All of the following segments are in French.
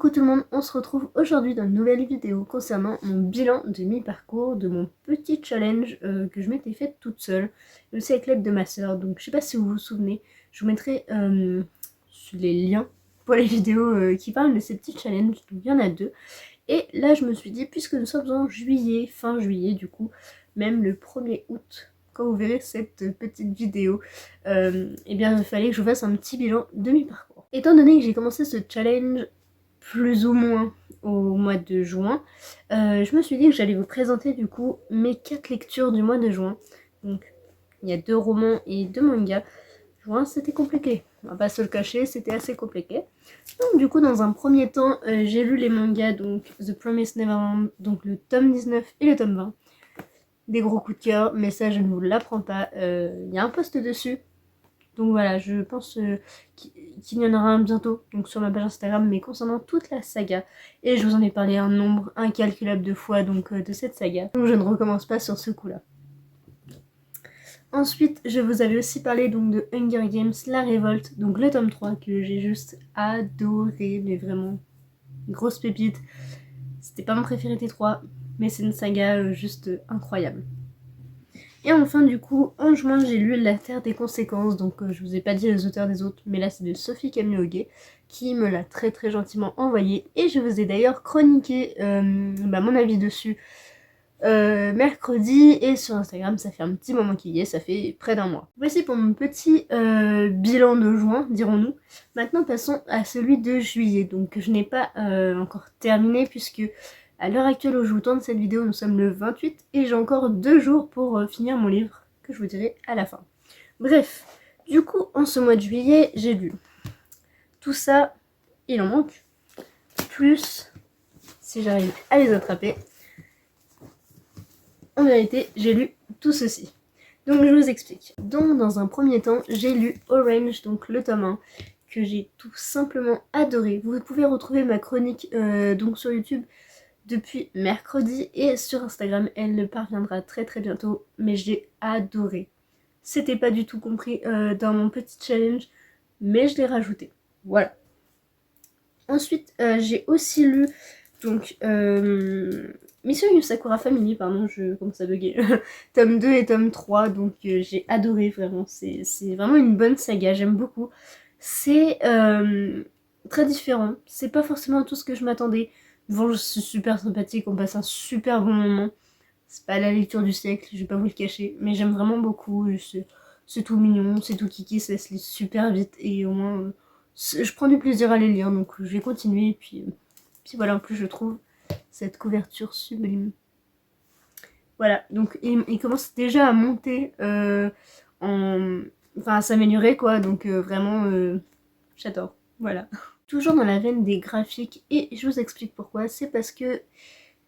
Coucou tout le monde, on se retrouve aujourd'hui dans une nouvelle vidéo concernant mon bilan de mi-parcours de mon petit challenge que je m'étais faite toute seule, aussi avec l'aide de ma soeur. Donc je sais pas si vous vous souvenez, je vous mettrai les liens pour les vidéos qui parlent de ces petits challenges, donc il y en a deux. Et là je me suis dit, puisque nous sommes en juillet, fin juillet du coup, même le 1er août, quand vous verrez cette petite vidéo, eh bien il fallait que je vous fasse un petit bilan de mi-parcours. Étant donné que j'ai commencé ce challenge plus ou moins au mois de juin, je me suis dit que j'allais vous présenter du coup mes 4 lectures du mois de juin. Donc il y a 2 romans et 2 mangas. Juin c'était compliqué, on va pas se le cacher, c'était assez compliqué. Donc du coup dans un premier temps j'ai lu les mangas, donc The Promised Neverland, donc le tome 19 et le tome 20. Des gros coups de cœur, mais ça je ne vous l'apprends pas, il y a un post dessus. Donc voilà, je pense qu'il y en aura un bientôt, donc sur ma page Instagram, mais concernant toute la saga. Et je vous en ai parlé un nombre incalculable de fois donc de cette saga. Donc je ne recommence pas sur ce coup-là. Ensuite, je vous avais aussi parlé donc de Hunger Games, La Révolte, donc le tome 3 que j'ai juste adoré, mais vraiment grosse pépite. C'était pas mon préféré des 3, mais c'est une saga juste incroyable. Et enfin du coup, en juin j'ai lu La Terre des Conséquences, donc je vous ai pas dit les auteurs des autres, mais là c'est de Sophie Camille qui me l'a très gentiment envoyé, et je vous ai d'ailleurs chroniqué mon avis dessus mercredi, et sur Instagram ça fait un petit moment qu'il y est, ça fait près d'un mois. Voici pour mon petit bilan de juin, dirons-nous. Maintenant passons à celui de juillet, donc je n'ai pas encore terminé puisque à l'heure actuelle où je vous tourne cette vidéo, nous sommes le 28 et j'ai encore 2 jours pour finir mon livre, que je vous dirai à la fin. Bref, du coup, en ce mois de juillet, j'ai lu tout ça, il en manque, plus, si j'arrive à les attraper, en vérité, j'ai lu tout ceci. Donc je vous explique. Donc dans un premier temps, j'ai lu Orange, donc le tome 1, que j'ai tout simplement adoré. Vous pouvez retrouver ma chronique donc sur YouTube depuis mercredi, et sur Instagram elle parviendra très bientôt, mais j'ai adoré. C'était pas du tout compris dans mon petit challenge, mais je l'ai rajouté. Voilà. Ensuite j'ai aussi lu donc Mission Yu Sakura Family, pardon, je commence à bugger, tome 2 et tome 3, donc j'ai adoré vraiment, c'est vraiment une bonne saga, j'aime beaucoup. C'est très différent, c'est pas forcément tout ce que je m'attendais. Bon, c'est super sympathique, on passe un super bon moment. C'est pas la lecture du siècle, je vais pas vous le cacher, mais j'aime vraiment beaucoup. C'est tout mignon, c'est tout kiki, ça se lit super vite, et au moins je prends du plaisir à les lire, donc je vais continuer. Et puis voilà, en plus je trouve cette couverture sublime. Voilà, donc il commence déjà à monter, enfin à s'améliorer quoi, donc vraiment j'adore, voilà. Toujours dans la veine des graphiques, et je vous explique pourquoi. C'est parce que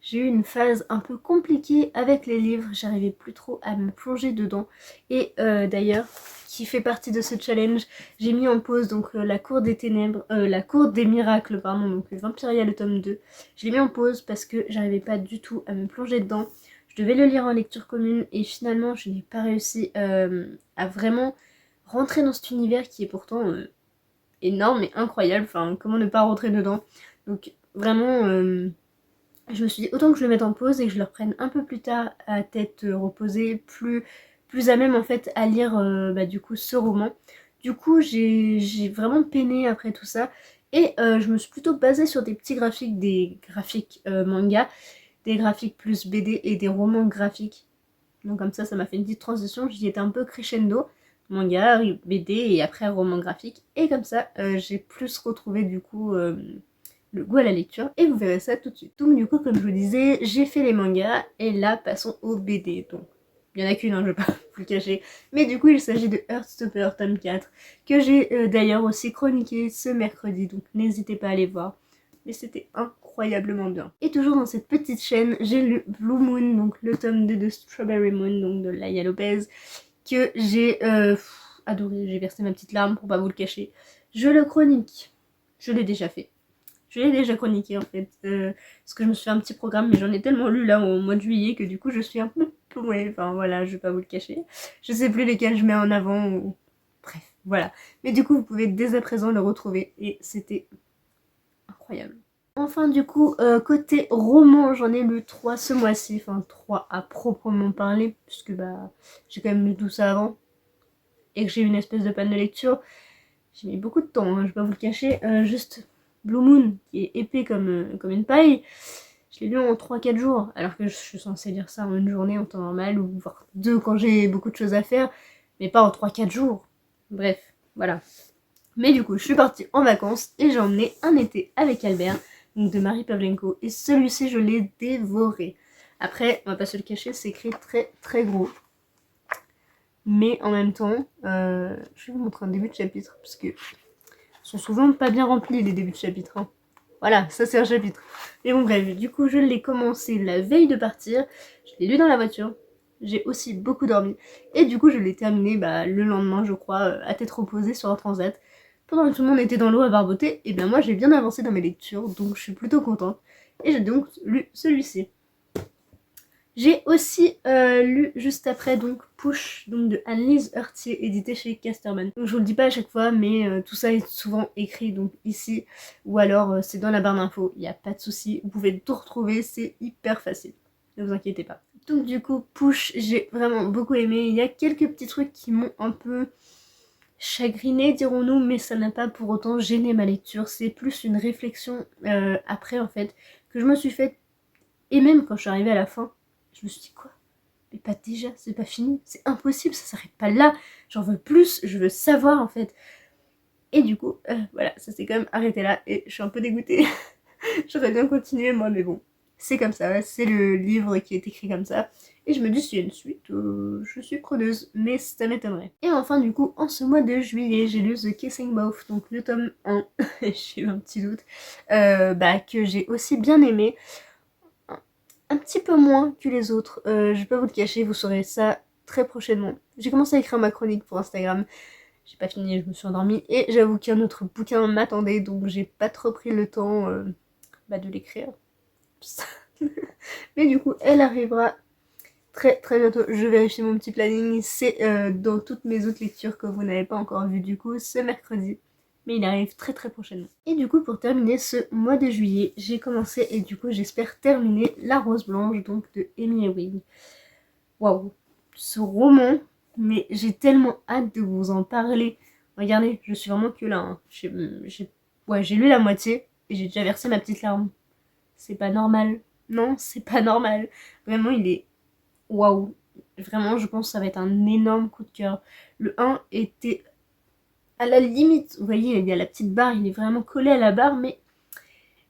j'ai eu une phase un peu compliquée avec les livres, j'arrivais plus trop à me plonger dedans. Et d'ailleurs, qui fait partie de ce challenge, j'ai mis en pause donc la Cour des Ténèbres, la Cour des Miracles, pardon, donc Vampiria le tome 2. Je l'ai mis en pause parce que j'arrivais pas du tout à me plonger dedans. Je devais le lire en lecture commune, et finalement je n'ai pas réussi à vraiment rentrer dans cet univers qui est pourtant énorme et incroyable, enfin comment ne pas rentrer dedans. Donc vraiment je me suis dit autant que je le mette en pause et que je le reprenne un peu plus tard à tête reposée, plus à même en fait à lire du coup ce roman. Du coup j'ai vraiment peiné après tout ça, et je me suis plutôt basée sur des petits graphiques, des graphiques manga, des graphiques plus BD et des romans graphiques. Donc comme ça m'a fait une petite transition, j'y étais un peu crescendo, manga, BD et après roman graphique, et comme ça j'ai plus retrouvé du coup le goût à la lecture, et vous verrez ça tout de suite. Donc du coup comme je vous disais, j'ai fait les mangas, et là passons aux BD. Donc il y en a qu'une, hein, je vais pas vous le cacher, mais du coup il s'agit de Heartstopper tome 4, que j'ai d'ailleurs aussi chroniqué ce mercredi, donc n'hésitez pas à aller voir, mais c'était incroyablement bien. Et toujours dans cette petite chaîne, j'ai lu Blue Moon, donc le tome 2 de Strawberry Moon, donc de Laia Lopez, que j'ai adoré, j'ai versé ma petite larme pour pas vous le cacher. Je le chronique, je l'ai déjà fait. Je l'ai déjà chroniqué en fait, parce que je me suis fait un petit programme, mais j'en ai tellement lu là au mois de juillet que du coup je suis un peu paumée, enfin voilà, je vais pas vous le cacher. Je sais plus lesquels je mets en avant, ou... bref, voilà. Mais du coup vous pouvez dès à présent le retrouver, et c'était incroyable. Enfin du coup, côté roman, j'en ai lu 3 ce mois-ci, enfin 3 à proprement parler, puisque bah j'ai quand même lu tout ça avant, et que j'ai eu une espèce de panne de lecture. J'ai mis beaucoup de temps, hein, je vais pas vous le cacher. Juste Blue Moon, qui est épais comme une paille, je l'ai lu en 3-4 jours, alors que je suis censée lire ça en une journée en temps normal, ou voire 2 quand j'ai beaucoup de choses à faire, mais pas en 3-4 jours. Bref, voilà. Mais du coup, je suis partie en vacances et j'ai emmené Un été avec Albert, donc de Marie Pavlenko, et celui-ci je l'ai dévoré. Après, on va pas se le cacher, c'est écrit très très gros. Mais en même temps, je vais vous montrer un début de chapitre, parce que sont souvent pas bien remplis les débuts de chapitre. Hein. Voilà, ça c'est un chapitre. Mais bon bref, du coup je l'ai commencé la veille de partir, je l'ai lu dans la voiture, j'ai aussi beaucoup dormi, et du coup je l'ai terminé le lendemain je crois, à tête reposée sur un transat. Pendant que tout le monde était dans l'eau à barboter, et bien moi j'ai bien avancé dans mes lectures, donc je suis plutôt contente. Et j'ai donc lu celui-ci. J'ai aussi lu juste après donc Push donc de Anne-Lise Heurtier, édité chez Casterman. Donc je vous le dis pas à chaque fois, mais tout ça est souvent écrit donc ici, ou alors c'est dans la barre d'infos, il n'y a pas de souci, vous pouvez tout retrouver, c'est hyper facile, ne vous inquiétez pas. Donc du coup Push, j'ai vraiment beaucoup aimé, il y a quelques petits trucs qui m'ont un peu chagriné dirons-nous, mais ça n'a pas pour autant gêné ma lecture, c'est plus une réflexion après en fait, que je me suis faite, et même quand je suis arrivée à la fin, je me suis dit quoi? Mais pas déjà, c'est pas fini, c'est impossible, ça s'arrête pas là, j'en veux plus, je veux savoir en fait. Et du coup, voilà, ça s'est quand même arrêté là et je suis un peu dégoûtée. J'aurais bien continué moi, mais bon, c'est comme ça, c'est le livre qui est écrit comme ça. Et je me dis s'il y a une suite, je suis preneuse, mais ça m'étonnerait. Et enfin du coup, en ce mois de juillet, j'ai lu The Kissing Mouth, donc le tome 1, j'ai eu un petit doute, que j'ai aussi bien aimé. Un petit peu moins que les autres, je vais pas vous le cacher, vous saurez ça très prochainement. J'ai commencé à écrire ma chronique pour Instagram, j'ai pas fini, je me suis endormie, et j'avoue qu'un autre bouquin m'attendait, donc j'ai pas trop pris le temps de l'écrire. Mais du coup, elle arrivera très très bientôt, je vérifie mon petit planning, c'est dans toutes mes autres lectures que vous n'avez pas encore vues du coup, ce mercredi. Mais il arrive très très prochainement. Et du coup, pour terminer ce mois de juillet, j'ai commencé, et du coup j'espère terminer La Rose Blanche, donc de Amy Ewing. Waouh, ce roman, mais j'ai tellement hâte de vous en parler. Regardez, je suis vraiment que là. Hein. J'ai lu la moitié, et j'ai déjà versé ma petite larme. C'est pas normal. Non, c'est pas normal. Vraiment, il est... Waouh. Vraiment, je pense que ça va être un énorme coup de cœur. Le 1 était... à la limite, vous voyez, il y a la petite barre, il est vraiment collé à la barre, mais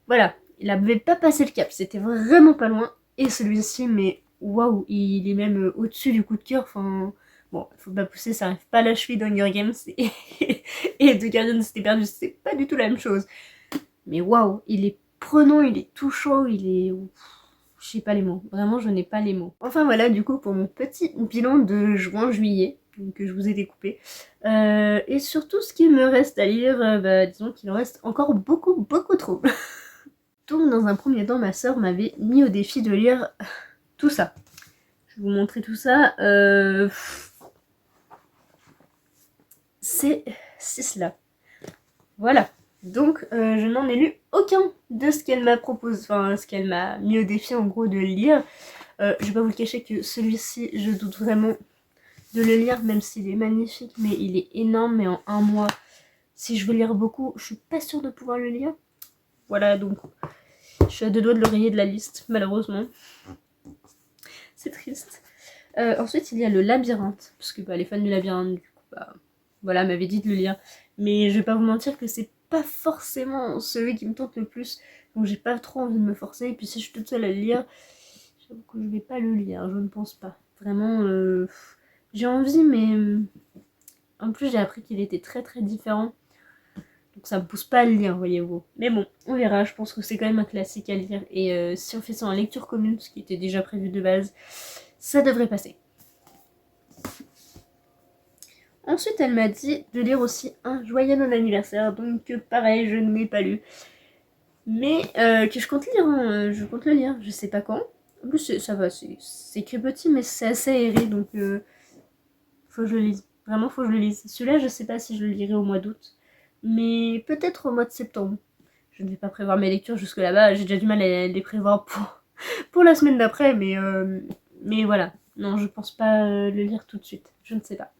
voilà, il n'avait pas passé le cap, c'était vraiment pas loin. Et celui-ci, mais waouh, il est même au-dessus du coup de cœur, enfin... Bon, faut pas pousser, ça arrive pas à la cheville d'Hunger Games, et de Guardian Cité Perdue, c'est pas du tout la même chose. Mais waouh, il est prenant, il est touchant, il est... Je sais pas les mots, vraiment je n'ai pas les mots. Enfin voilà, du coup, pour mon petit bilan de juin-juillet, que je vous ai découpé. Et surtout, ce qu'il me reste à lire, disons qu'il en reste encore beaucoup, beaucoup trop. Donc, dans un premier temps, ma soeur m'avait mis au défi de lire tout ça. Je vais vous montrer tout ça. C'est cela. Voilà. Donc, je n'en ai lu aucun de ce qu'elle m'a proposé, enfin, ce qu'elle m'a mis au défi, en gros, de lire. Je vais pas vous le cacher que celui-ci, je doute vraiment de le lire, même s'il est magnifique, mais il est énorme, mais en un mois, si je veux lire beaucoup, je suis pas sûre de pouvoir le lire. Voilà, donc, je suis à deux doigts de le rayer de la liste, malheureusement. C'est triste. Ensuite, il y a le Labyrinthe, parce que les fans du Labyrinthe, du coup, voilà, m'avaient dit de le lire. Mais je vais pas vous mentir que c'est pas forcément celui qui me tente le plus, donc j'ai pas trop envie de me forcer, et puis si je suis toute seule à le lire, j'avoue que je vais pas le lire, je ne pense pas. Vraiment, j'ai envie, mais en plus j'ai appris qu'il était très très différent, donc ça me pousse pas à le lire, voyez-vous. Mais bon, on verra, je pense que c'est quand même un classique à lire, et si on fait ça en lecture commune, ce qui était déjà prévu de base, ça devrait passer. Ensuite, elle m'a dit de lire aussi Un joyeux non-anniversaire, donc pareil, je ne l'ai pas lu. Mais que je compte lire, hein, je compte le lire, je sais pas quand. En plus, ça va, c'est écrit petit, mais c'est assez aéré, donc faut que je le lise. Vraiment, faut que je le lise. Celui-là, je sais pas si je le lirai au mois d'août, mais peut-être au mois de septembre. je ne vais pas prévoir mes lectures jusque là-bas, j'ai déjà du mal à les prévoir pour la semaine d'après, mais voilà. Non, je pense pas le lire tout de suite, je ne sais pas.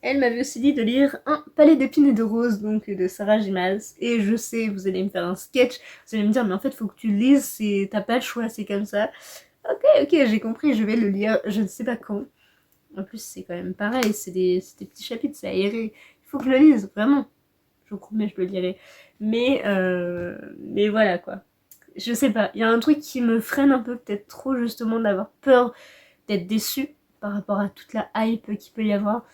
Elle m'avait aussi dit de lire Un palais d'épines et de roses, donc de Sarah J. Maas. Et je sais, vous allez me faire un sketch, vous allez me dire, mais en fait, faut que tu le lises, t'as pas le choix, c'est comme ça. Ok, j'ai compris, je vais le lire, je ne sais pas quand. En plus, c'est quand même pareil, c'est des petits chapitres, c'est aéré. Il faut que je le lise, vraiment. Je vous promets, je le lirai. Mais voilà, quoi. Je sais pas, il y a un truc qui me freine un peu, peut-être trop, justement, d'avoir peur d'être déçue par rapport à toute la hype qu'il peut y avoir.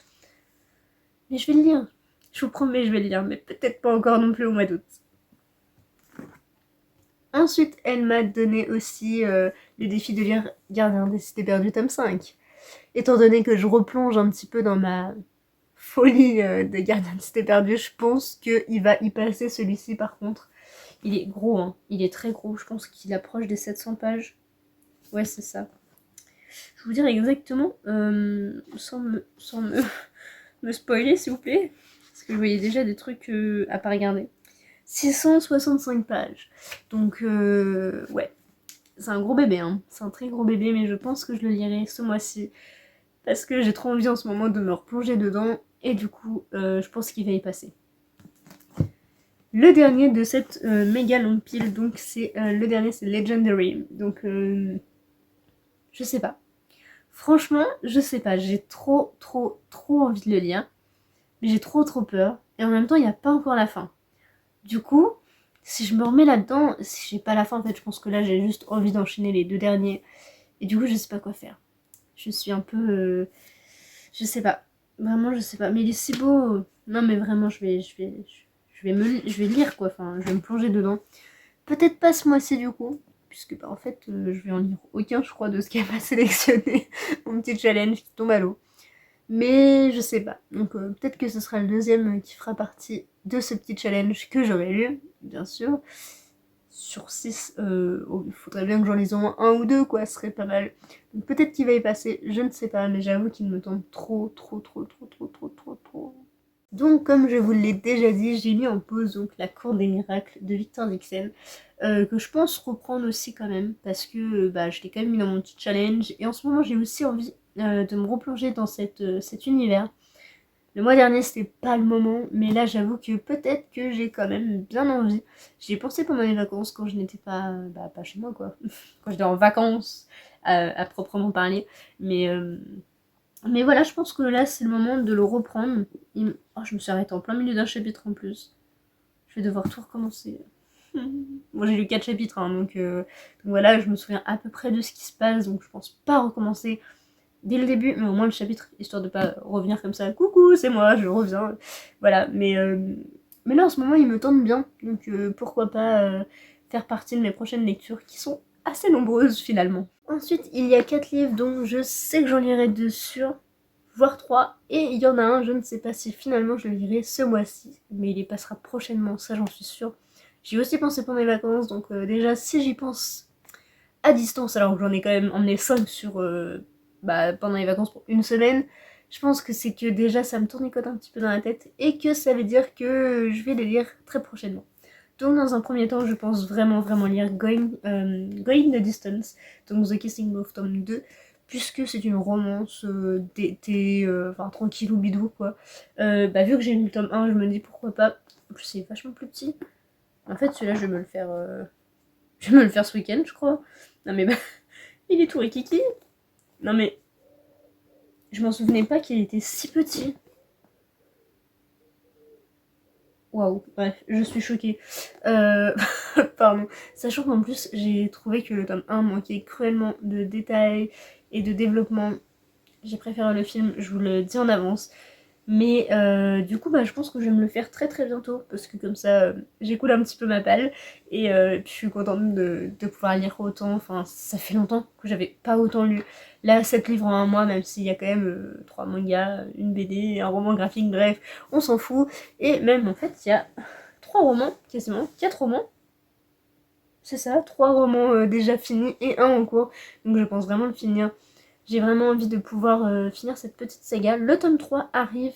Mais je vais le lire. Je vous promets, je vais le lire, mais peut-être pas encore non plus au mois d'août. Ensuite, elle m'a donné aussi le défi de lire Gardien des Cités Perdues tome 5. Étant donné que je replonge un petit peu dans ma folie de Gardien des Cités Perdues, je pense qu'il va y passer celui-ci par contre. Il est gros, hein. Il est très gros, je pense qu'il approche des 700 pages. Ouais, c'est ça. Je vais vous dire exactement, sans me spoiler s'il vous plaît, parce que je voyais déjà des trucs à pas regarder. 665 pages. Donc, ouais. C'est un gros bébé, hein. C'est un très gros bébé, mais je pense que je le lirai ce mois-ci. Parce que j'ai trop envie en ce moment de me replonger dedans. Et du coup, je pense qu'il va y passer. Le dernier de cette méga longue pile, donc c'est le dernier, c'est Legendary. Donc, je sais pas. Franchement, je sais pas. J'ai trop envie de le lire. Mais j'ai trop peur. Et en même temps, il n'y a pas encore la fin. Du coup, si je me remets là-dedans, si j'ai pas la fin, en fait, je pense que là, j'ai juste envie d'enchaîner les 2 derniers. Et du coup, je sais pas quoi faire. Je suis un peu... je sais pas. Vraiment, je sais pas. Mais il est si beau. Non, mais vraiment, je vais lire, quoi. Enfin, je vais me plonger dedans. Peut-être pas ce mois-ci, du coup. Puisque, bah, en fait, je vais en lire aucun, je crois, de ce qu'elle m'a sélectionné. Mon petit challenge qui tombe à l'eau. Mais je sais pas. Donc peut-être que ce sera le deuxième qui fera partie de ce petit challenge que j'aurai lu, bien sûr. Sur 6, il faudrait bien que j'en lise au moins 1 ou 2, quoi, ce serait pas mal. Donc peut-être qu'il va y passer, je ne sais pas, mais j'avoue qu'il me tente trop. Donc comme je vous l'ai déjà dit, j'ai mis en pause donc La Cour des Miracles de Victor Dixon, que je pense reprendre aussi quand même, parce que bah, je l'ai quand même mis dans mon petit challenge, et en ce moment j'ai aussi envie de me replonger dans cet univers. Le mois dernier c'était pas le moment, mais là j'avoue que peut-être que j'ai quand même bien envie. J'y ai pensé pendant les vacances quand je n'étais pas chez moi quoi, quand j'étais en vacances à proprement parler, mais voilà, je pense que là c'est le moment de le reprendre. Oh, je me suis arrêtée en plein milieu d'un chapitre en plus. Je vais devoir tout recommencer. Moi j'ai lu 4 chapitres, hein, donc voilà, je me souviens à peu près de ce qui se passe, donc je pense pas recommencer dès le début, mais au moins le chapitre, histoire de pas revenir comme ça, coucou, c'est moi, je reviens. Voilà, mais là en ce moment il me tente bien, donc pourquoi pas faire partie de mes prochaines lectures qui sont assez nombreuses finalement. Ensuite, il y a 4 livres dont je sais que j'en lirai 2 sûrs, voire 3, et il y en a un, je ne sais pas si finalement je le lirai ce mois-ci, mais il y passera prochainement, ça j'en suis sûre. J'y ai aussi pensé pendant les vacances, donc déjà si j'y pense à distance, alors que j'en ai quand même emmené 5 sur pendant les vacances pour une semaine, je pense que c'est que déjà ça me tournicote un petit peu dans la tête et que ça veut dire que je vais les lire très prochainement. Donc dans un premier temps, je pense vraiment lire Going the Distance, donc The Kissing Booth tome 2, puisque c'est une romance d'été, enfin tranquillou bidou quoi. Vu que j'ai lu le tome 1, je me dis pourquoi pas. En plus c'est vachement plus petit. En fait celui-là je vais me le faire ce week-end je crois. Non mais il est tout rikiki. Non mais je m'en souvenais pas qu'il était si petit. Waouh, bref, je suis choquée. Pardon. Sachant qu'en plus, j'ai trouvé que le tome 1 manquait cruellement de détails et de développement. J'ai préféré le film, je vous le dis en avance. Mais du coup, je pense que je vais me le faire très bientôt. Parce que comme ça, j'écoule un petit peu ma palle. Et puis je suis contente de pouvoir lire autant. Enfin, ça fait longtemps que j'avais pas autant lu. Là, 7 livres en un mois, même s'il y a quand même 3 mangas, une BD, un roman graphique, bref, on s'en fout. Et même en fait, il y a 3 romans, quasiment, 4 romans. C'est ça, 3 romans déjà finis et un en cours. Donc je pense vraiment le finir. J'ai vraiment envie de pouvoir finir cette petite saga. Le tome 3 arrive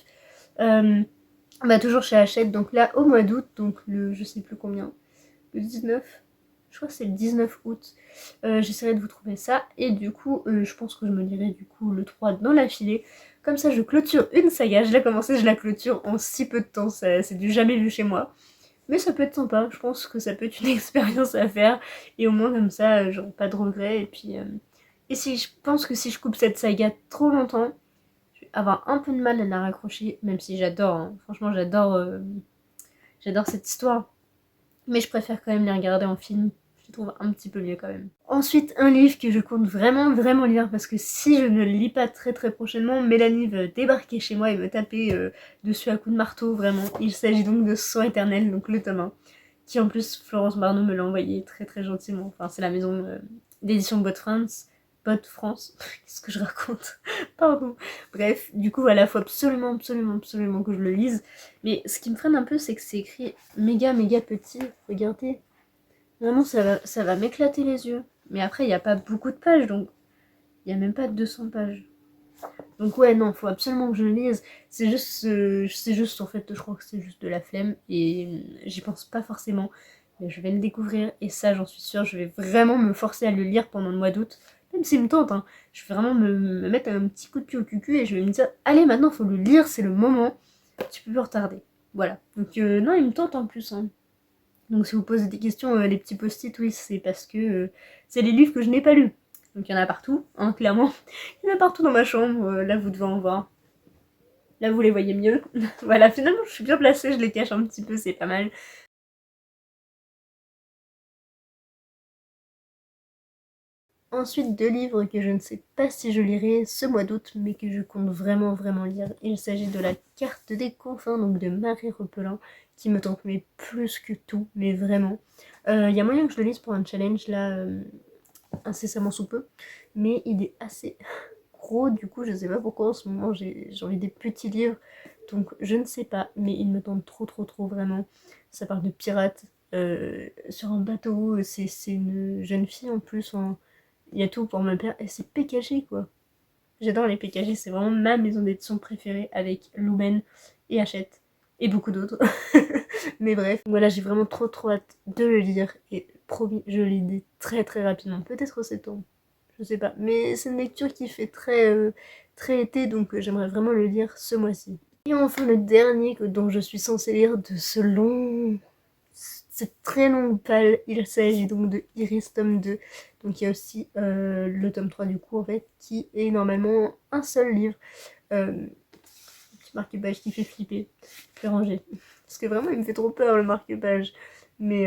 Bah toujours chez Hachette, donc là au mois d'août, donc le je sais plus combien, le 19, je crois que c'est le 19 août, j'essaierai de vous trouver ça, et du coup je pense que je me lirai du coup le 3 dans l'affilée, comme ça je clôture une saga, je l'ai commencé, je la clôture en si peu de temps, c'est du jamais vu chez moi, mais ça peut être sympa, je pense que ça peut être une expérience à faire, et au moins comme ça j'aurai pas de regrets, et puis et si je pense que si je coupe cette saga trop longtemps, je vais avoir un peu de mal à la raccrocher, même si j'adore, hein. Franchement j'adore cette histoire. Mais je préfère quand même les regarder en film, je les trouve un petit peu mieux quand même. Ensuite, un livre que je compte vraiment lire, parce que si je ne le lis pas très prochainement, Mélanie va débarquer chez moi et me taper dessus à coups de marteau, vraiment. Il s'agit donc de Sang éternel, donc le tome 1, qui en plus Florence Barneau me l'a envoyé très gentiment. Enfin, c'est la maison d'édition Bot France. Bot France, qu'est-ce que je raconte? Pardon. Bref, du coup voilà, faut absolument que je le lise. Mais ce qui me freine un peu, c'est que c'est écrit méga petit. Regardez. Vraiment, ça va m'éclater les yeux. Mais après, il n'y a pas beaucoup de pages, donc il n'y a même pas 200 pages. Donc ouais, non, faut absolument que je le lise. C'est juste en fait, je crois que c'est juste de la flemme et j'y pense pas forcément. Mais je vais le découvrir et ça, j'en suis sûre, je vais vraiment me forcer à le lire pendant le mois d'août. Même s'il me tente, hein. Je vais vraiment me mettre un petit coup de pied au cul et je vais me dire, allez, maintenant, faut le lire, c'est le moment. Tu peux plus retarder. Voilà. Donc non, il me tente en plus, hein. Donc si vous posez des questions, les petits post-it, oui, c'est parce que c'est les livres que je n'ai pas lus. Donc il y en a partout, hein, clairement. Il y en a partout dans ma chambre, là vous devez en voir. Là vous les voyez mieux. Voilà, finalement je suis bien placée, je les cache un petit peu, c'est pas mal. Ensuite, deux livres que je ne sais pas si je lirai ce mois d'août, mais que je compte vraiment lire. Il s'agit de La Carte des Confins, donc de Marie Repelin, qui me tente mais plus que tout, mais vraiment. Il y a moyen que je le lise pour un challenge là, incessamment sous peu, mais il est assez gros, du coup je sais pas pourquoi en ce moment j'ai envie des petits livres, donc je ne sais pas, mais il me tente trop vraiment. Ça parle de pirates sur un bateau, c'est une jeune fille en plus, hein. Il y a tout pour me plaire, et c'est PKG quoi. J'adore les PKG, c'est vraiment ma maison d'édition préférée avec Lumen et Hachette et beaucoup d'autres. Mais bref, voilà, j'ai vraiment trop hâte de le lire et promis, je le lis très rapidement. Peut-être 7 ans, je sais pas. Mais c'est une lecture qui fait très été, donc j'aimerais vraiment le lire ce mois-ci. Et enfin le dernier dont je suis censée lire de cette très longue palle, il s'agit donc de Iris tome 2. Donc il y a aussi le tome 3 du coup en fait, qui est normalement un seul livre. Petit marque-page qui fait flipper. Je vais ranger. Parce que vraiment il me fait trop peur le marque-page. Mais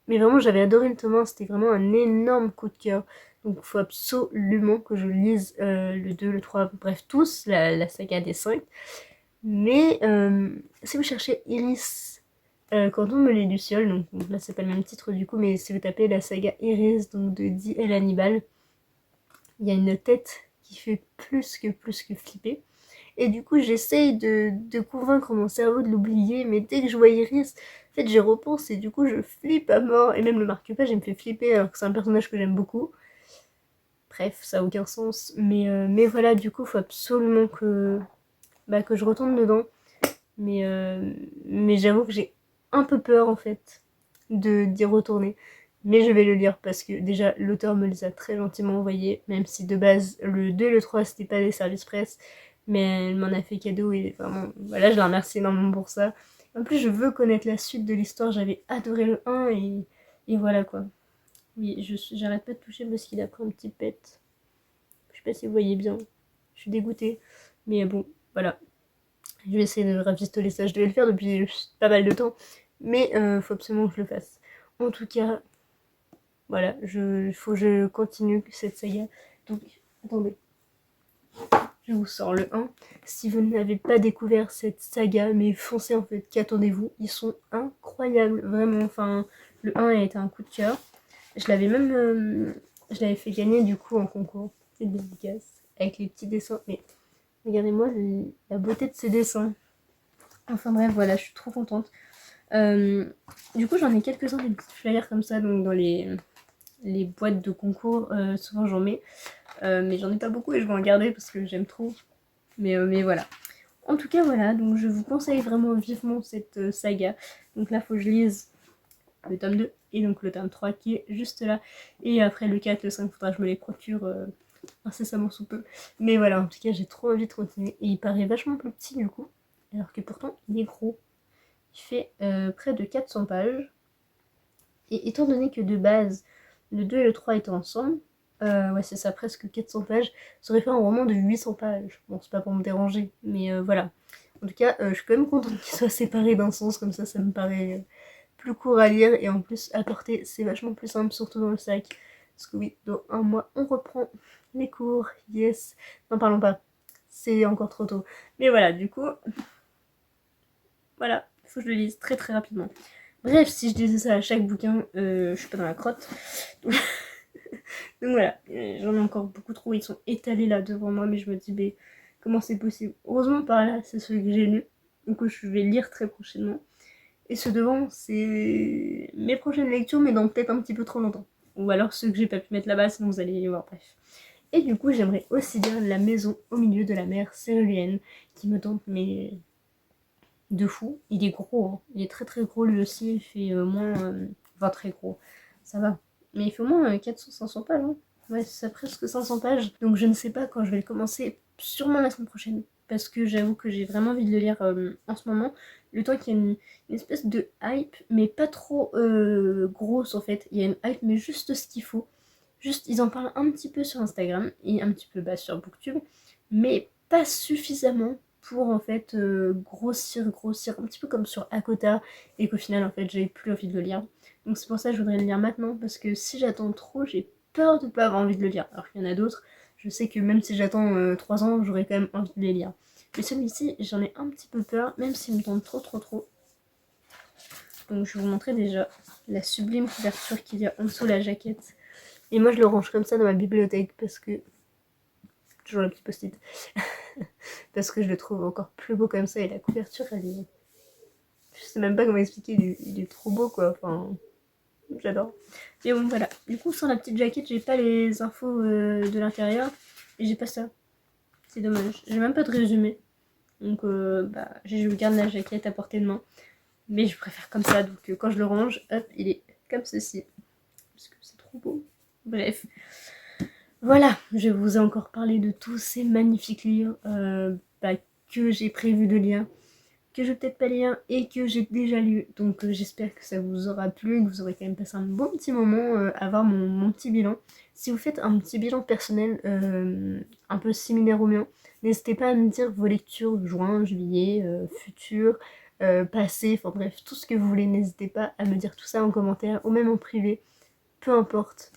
vraiment j'avais adoré le tome 1, c'était vraiment un énorme coup de cœur. Donc il faut absolument que je lise le 2, le 3, bref tous, la saga des 5. Mais si vous cherchez Iris quand on me les Lucioles, donc là c'est pas le même titre du coup, mais si vous tapez la saga Iris donc de D.L. Hannibal, il y a une tête qui fait plus que flipper. Et du coup j'essaye de convaincre mon cerveau de l'oublier, mais dès que je vois Iris, en fait j'y repense et du coup je flippe à mort. Et même le marque-page il me fait flipper alors que c'est un personnage que j'aime beaucoup. Bref, ça a aucun sens. Mais voilà, du coup faut absolument que je retourne dedans. Mais j'avoue que j'ai un peu peur en fait d'y retourner. Mais je vais le lire parce que déjà l'auteur me les a très gentiment envoyés, même si de base le 2 et le 3 c'était pas des services presse, mais elle m'en a fait cadeau et vraiment, voilà, je la remercie énormément pour ça. En plus je veux connaître la suite de l'histoire, j'avais adoré le 1 et voilà quoi. Oui, j'arrête pas de toucher parce qu'il a pris un petit pet. Je sais pas si vous voyez bien, je suis dégoûtée, mais bon, voilà. Je vais essayer de rafistoler ça, je devais le faire depuis pas mal de temps, mais faut absolument que je le fasse. En tout cas, voilà, faut que je continue cette saga. Donc, attendez, je vous sors le 1. Si vous n'avez pas découvert cette saga, mais foncez en fait, qu'attendez-vous, ils sont incroyables, vraiment. Enfin, le 1 a été un coup de cœur. Je l'avais même, je l'avais fait gagner du coup en concours, petite dédicace, avec les petits dessins, mais regardez-moi la beauté de ces dessins. Enfin bref, voilà, je suis trop contente. Du coup, j'en ai quelques-uns des petites flyers comme ça, donc dans les boîtes de concours, souvent j'en mets. Mais j'en ai pas beaucoup et je vais en garder parce que j'aime trop. Mais voilà. En tout cas voilà, donc je vous conseille vraiment vivement cette saga. Donc là faut que je lise le tome 2 et donc le tome 3 qui est juste là. Et après le 4, le 5, faudra que je me les procure incessamment sous peu. Mais voilà, en tout cas j'ai trop envie de continuer. Et il paraît vachement plus petit du coup, alors que pourtant il est gros. Il fait près de 400 pages. Et étant donné que de base, le 2 et le 3 étaient ensemble, ouais c'est ça, presque 400 pages, ça aurait fait un roman de 800 pages. Bon, c'est pas pour me déranger, mais voilà. En tout cas, je suis quand même contente qu'ils soient séparés d'un sens, comme ça me paraît plus court à lire, et en plus, à porter, c'est vachement plus simple, surtout dans le sac. Parce que oui, dans un mois, on reprend les cours, yes. N'en parlons pas, c'est encore trop tôt. Mais voilà, du coup, voilà, il faut que je le lise très très rapidement. Bref, si je disais ça à chaque bouquin, je suis pas dans la crotte. Donc voilà, j'en ai encore beaucoup trop, ils sont étalés là devant moi, mais je me dis, mais comment c'est possible? Heureusement par là, c'est ceux que j'ai lus, ou que je vais lire très prochainement. Et ceux devant, c'est mes prochaines lectures, mais dans peut-être un petit peu trop longtemps. Ou alors ceux que j'ai pas pu mettre là-bas, sinon vous allez les voir, bref. Et du coup, j'aimerais aussi lire La maison au milieu de la mer céruléenne, qui me tente, mais de fou. Il est gros, hein. Il est très très gros lui aussi, il fait enfin très gros, ça va. Mais il fait au moins 400-500 pages, hein. Ouais, c'est ça, presque 500 pages. Donc je ne sais pas quand je vais le commencer, sûrement la semaine prochaine. Parce que j'avoue que j'ai vraiment envie de le lire en ce moment. Le temps qu'il y a une espèce de hype, mais pas trop grosse en fait. Il y a une hype, mais juste ce qu'il faut. Juste, ils en parlent un petit peu sur Instagram et un petit peu sur Booktube, mais pas suffisamment pour en fait grossir, un petit peu comme sur Akota, et qu'au final en fait j'avais plus envie de le lire. Donc c'est pour ça que je voudrais le lire maintenant, parce que si j'attends trop, j'ai peur de pas avoir envie de le lire. Alors qu'il y en a d'autres, je sais que même si j'attends 3 ans, j'aurais quand même envie de les lire. Mais celui-ci, j'en ai un petit peu peur, même s'il me tente trop. Donc je vais vous montrer déjà la sublime couverture qu'il y a en dessous de la jaquette. Et moi je le range comme ça dans ma bibliothèque parce que... Toujours le petit post-it. Parce que je le trouve encore plus beau comme ça, et la couverture elle est... Je sais même pas comment expliquer, il est trop beau quoi, enfin... J'adore. Mais bon voilà, du coup sans la petite jaquette j'ai pas les infos de l'intérieur, et j'ai pas ça. C'est dommage, j'ai même pas de résumé. Donc bah je garde la jaquette à portée de main. Mais je préfère comme ça, donc quand je le range, hop, il est comme ceci. Parce que c'est trop beau. Bref. Voilà, je vous ai encore parlé de tous ces magnifiques livres que j'ai prévu de lire, que je vais peut-être pas lire et que j'ai déjà lu. Donc j'espère que ça vous aura plu et que vous aurez quand même passé un bon petit moment à voir mon petit bilan. Si vous faites un petit bilan personnel un peu similaire au mien, n'hésitez pas à me dire vos lectures juin, juillet, futur, passé, enfin bref, tout ce que vous voulez. N'hésitez pas à me dire tout ça en commentaire ou même en privé, peu importe.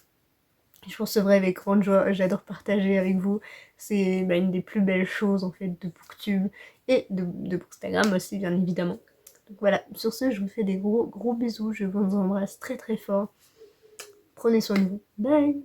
Je recevrai avec grande joie, j'adore partager avec vous, c'est une des plus belles choses en fait de Booktube et de Bookstagram aussi bien évidemment. Donc voilà, sur ce je vous fais des gros bisous, je vous embrasse très très fort, prenez soin de vous, bye.